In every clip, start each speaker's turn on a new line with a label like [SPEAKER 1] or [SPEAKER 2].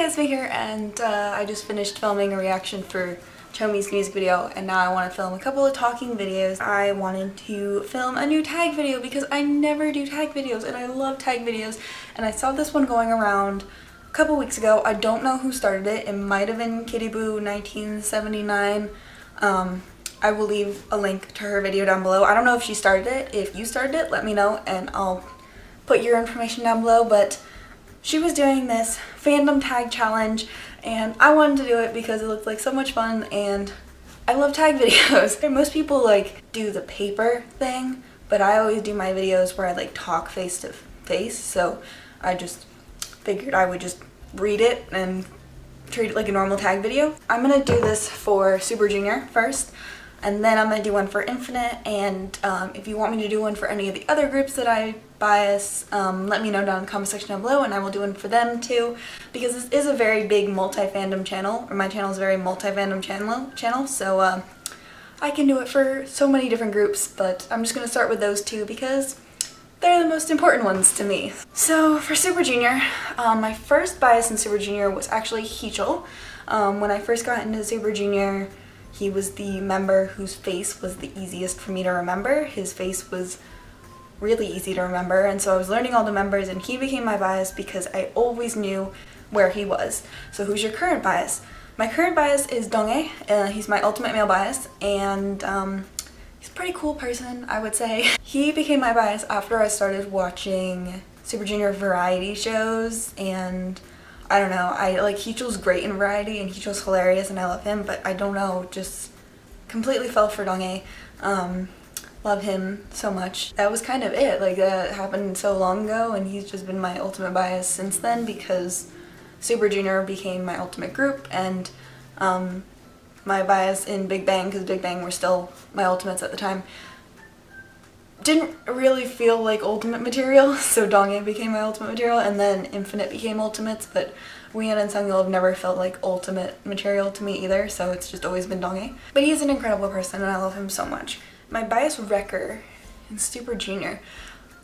[SPEAKER 1] it's me here, and I just finished filming a reaction for Zhoumi's music video, and now I want to film a couple of talking videos. I wanted to film a new tag video because I never do tag videos, and I love tag videos, and I saw this one going around a couple weeks ago. I don't know who started it. It might have been Kittyboo1979. I will leave a link to her video down below. I don't know if she started it. If you started it, let me know, and I'll put your information down below, but she was doing this fandom tag challenge, and I wanted to do it because it looked like so much fun, and I love tag videos. Most people like do the paper thing, but I always do my videos where I like talk face to face, so I just figured I would just read it and treat it like a normal tag video. I'm gonna do this for Super Junior first, and then I'm gonna do one for Infinite, and if you want me to do one for any of the other groups that I bias, let me know down in the comment section down below, and I will do one for them too, because this is a very big multi-fandom channel, or my channel is a very multi-fandom channel, so I can do it for so many different groups, but I'm just gonna start with those two because they're the most important ones to me. So for Super Junior, my first bias in Super Junior was actually EunShiHae. When I first got into Super Junior, he was the member whose face was the easiest for me to remember. His face was really easy to remember, and so I was learning all the members, and he became my bias because I always knew where he was. So who's your current bias? My current bias is Donghae. He's my ultimate male bias, and he's a pretty cool person, I would say. He became my bias after I started watching Super Junior variety shows, and I don't know, EunShiHae's great in variety, and EunShiHae's hilarious, and I love him, but I don't know, just completely fell for Donghae. Love him so much. That was kind of it. Like, that happened so long ago, and he's just been my ultimate bias since then because Super Junior became my ultimate group, and my bias in Big Bang, because Big Bang were still my ultimates at the time, didn't really feel like ultimate material, so Donghae became my ultimate material, and then Infinite became ultimates, but Wheein and Seungyeol have never felt like ultimate material to me either, so it's just always been Donghae. But he's an incredible person, and I love him so much. My bias wrecker in Super Junior.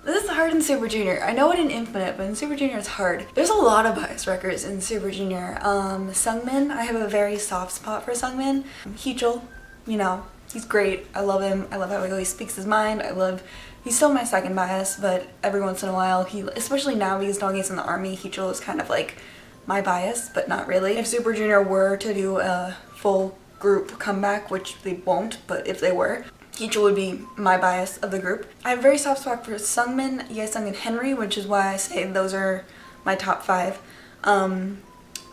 [SPEAKER 1] This is hard in Super Junior. I know it in Infinite, but in Super Junior it's hard. There's a lot of bias wreckers in Super Junior. Seungmin, I have a very soft spot for Seungmin. EunShiHae, you know, he's great. I love him. I love how he always speaks his mind. He's still my second bias, but every once in a while, especially now because Donghae's in the army, EunShiHae is kind of like my bias, but not really. If Super Junior were to do a full group comeback, which they won't, but if they were, EunShiHae would be my bias of the group. I have a very soft spot for Seungmin, Yesung, and Henry, which is why I say those are my top 5. I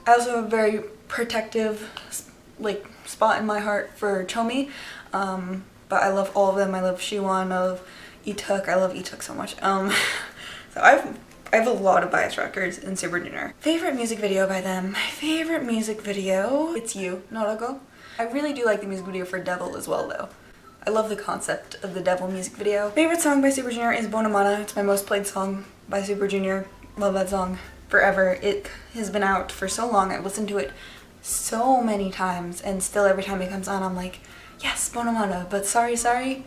[SPEAKER 1] also have a very protective spot in my heart for Zhoumi, but I love all of them. I love Siwon, I love Etuk. I love Etuk so much. So I have a lot of bias records in Super Junior. Favorite music video by them. My favorite music video, It's You, Norogo. I really do like the music video for Devil as well, though. I love the concept of the Devil music video. Favorite song by Super Junior is Bonamana. It's my most played song by Super Junior. Love that song forever. It has been out for so long. I've listened to it so many times, and still every time it comes on I'm like, yes, Bonamana, but Sorry Sorry,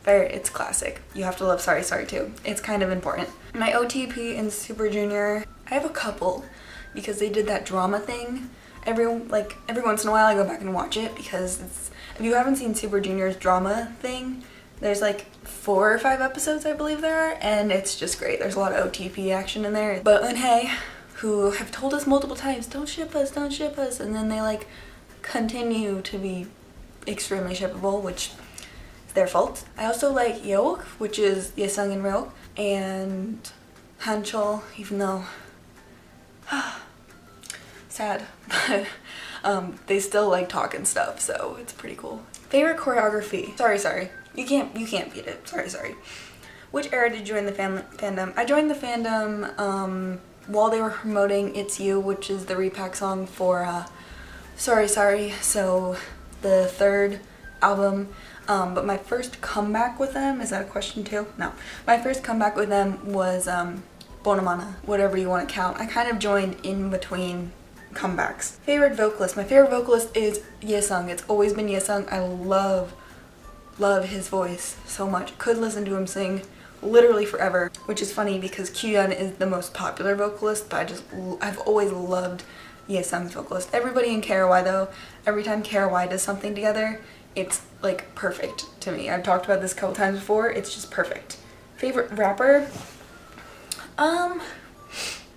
[SPEAKER 1] it's classic. You have to love Sorry Sorry too. It's kind of important. My OTP in Super Junior, I have a couple because they did that drama thing. Every once in a while I go back and watch it because if you haven't seen Super Junior's drama thing, there's like 4 or 5 episodes I believe there are, and it's just great. There's a lot of OTP action in there. But EunShiHae, who have told us multiple times, don't ship us, and then they like continue to be extremely shippable, which is their fault. I also like Yeok, which is Yesung and Ryuk, and Hanchul, even though sad, but they still like talk and stuff, so it's pretty cool. Favorite choreography. Sorry Sorry. You can't beat it. Sorry Sorry. Which era did you join the fandom? I joined the fandom while they were promoting It's You, which is the repack song for Sorry Sorry, so the 3rd album. But my first comeback with them, is that a question too? No. My first comeback with them was Bonamana, whatever you want to count. I kind of joined in between comebacks. Favorite vocalist. My favorite vocalist is Yesung. It's always been Yesung. I love his voice so much. Could listen to him sing literally forever, which is funny because Gugudan is the most popular vocalist, but I've always loved Yesung's vocalist. Everybody in KRY though, every time KRY does something together, it's like perfect to me. I've talked about this a couple times before, it's just perfect. Favorite rapper?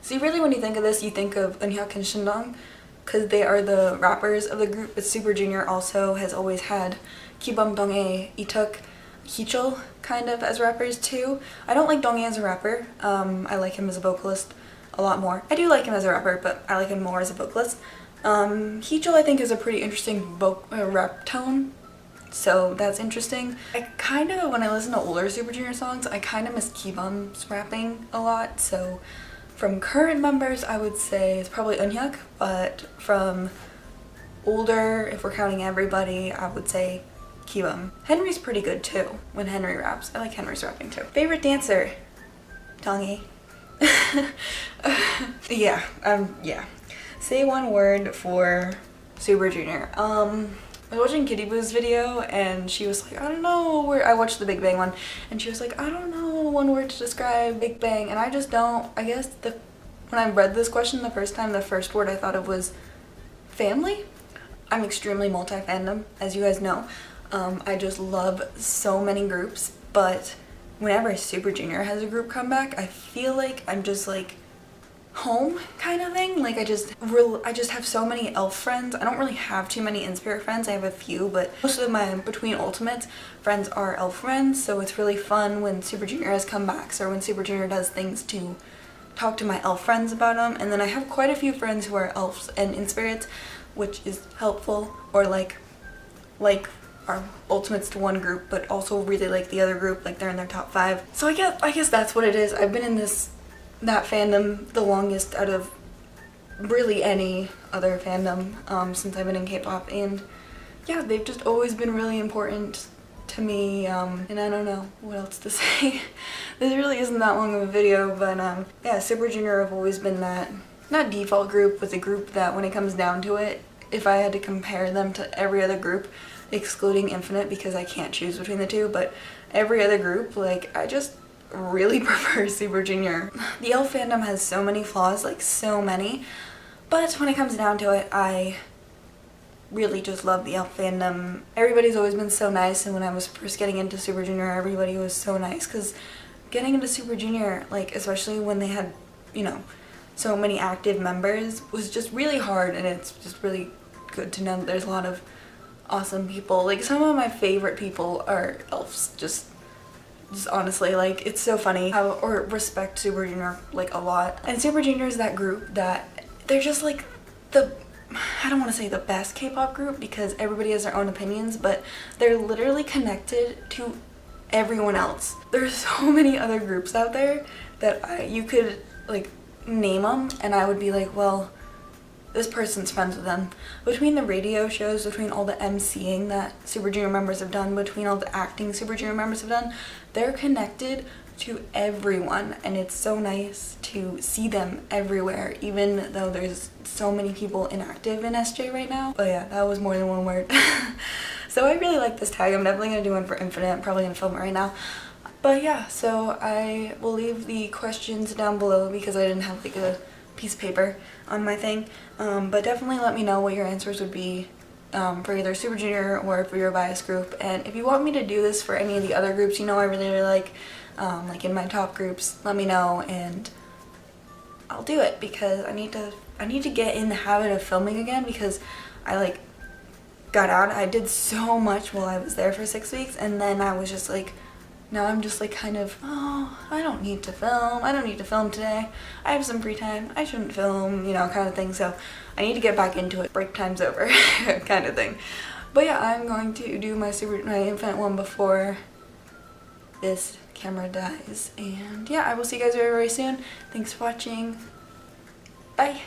[SPEAKER 1] See, really when you think of this, you think of EunShiHae and Shindong, because they are the rappers of the group, but Super Junior also has always had Kibum, Donghae, Ituk, Heechul kind of as rappers too. I don't like Donghae as a rapper. I like him as a vocalist a lot more. I do like him as a rapper, but I like him more as a vocalist. Heechul I think is a pretty interesting rap tone, so that's interesting. I kind of, when I listen to older Super Junior songs, I kind of miss Kibum's rapping a lot, so from current members I would say it's probably EunShiHae, but from older, if we're counting everybody, I would say Kibum. Henry's pretty good too when Henry raps. I like Henry's rapping too. Favorite dancer? Donghae. Yeah. Say one word for Super Junior. I was watching Kitty Boo's video and she was like, I don't know, I watched the Big Bang one, and she was like, I don't know one word to describe Big Bang, and I just don't. I guess when I read this question the first time, the first word I thought of was family. I'm extremely multi-fandom, as you guys know. I just love so many groups, but whenever Super Junior has a group come back, I feel like I'm just like home kind of thing. Like I just have so many elf friends. I don't really have too many in-spirit friends. I have a few, but most of my between ultimates friends are elf friends, so it's really fun when Super Junior has comebacks or when Super Junior does things to talk to my elf friends about them. And then I have quite a few friends who are elves and in-spirits, which is helpful, or like our ultimates to one group but also really like the other group, like they're in their top 5. So I guess that's what it is. I've been in that fandom the longest out of really any other fandom since I've been in K-pop, and yeah, they've just always been really important to me, and I don't know what else to say. This really isn't that long of a video, but yeah, Super Junior have always been that, not default group, but the group that when it comes down to it, if I had to compare them to every other group, excluding Infinite because I can't choose between the two, but every other group, like I just really prefer Super Junior. The elf fandom has so many flaws, like so many, but when it comes down to it, I really just love the elf fandom. Everybody's always been so nice, and when I was first getting into Super Junior, everybody was so nice, because getting into Super Junior, like especially when they had, you know, so many active members, was just really hard, and it's just really good to know that there's a lot of awesome people. Like some of my favorite people are elves, just honestly, like it's so funny how, or respect Super Junior like a lot. And Super Junior is that group that they're just like I don't want to say the best K-pop group because everybody has their own opinions, but they're literally connected to everyone else. There's so many other groups out there that you could like name them and I would be like, well, this person's friends with them. Between the radio shows, between all the MCing that Super Junior members have done, between all the acting Super Junior members have done, they're connected to everyone, and it's so nice to see them everywhere, even though there's so many people inactive in SJ right now. But yeah, that was more than one word. So I really like this tag. I'm definitely gonna do one for Infinite. I'm probably gonna film it right now. But yeah, so I will leave the questions down below because I didn't have like a piece of paper on my thing, but definitely let me know what your answers would be for either Super Junior or for your bias group. And if you want me to do this for any of the other groups you know I really like in my top groups, let me know and I'll do it, because I need to get in the habit of filming again, because I like got out. I did so much while I was there for 6 weeks, and then I was just like, now I'm just like kind of, oh, I don't need to film today. I have some free time. I shouldn't film, you know, kind of thing. So I need to get back into it. Break time's over kind of thing. But yeah, I'm going to do my Infinite one before this camera dies. And yeah, I will see you guys very, very soon. Thanks for watching. Bye.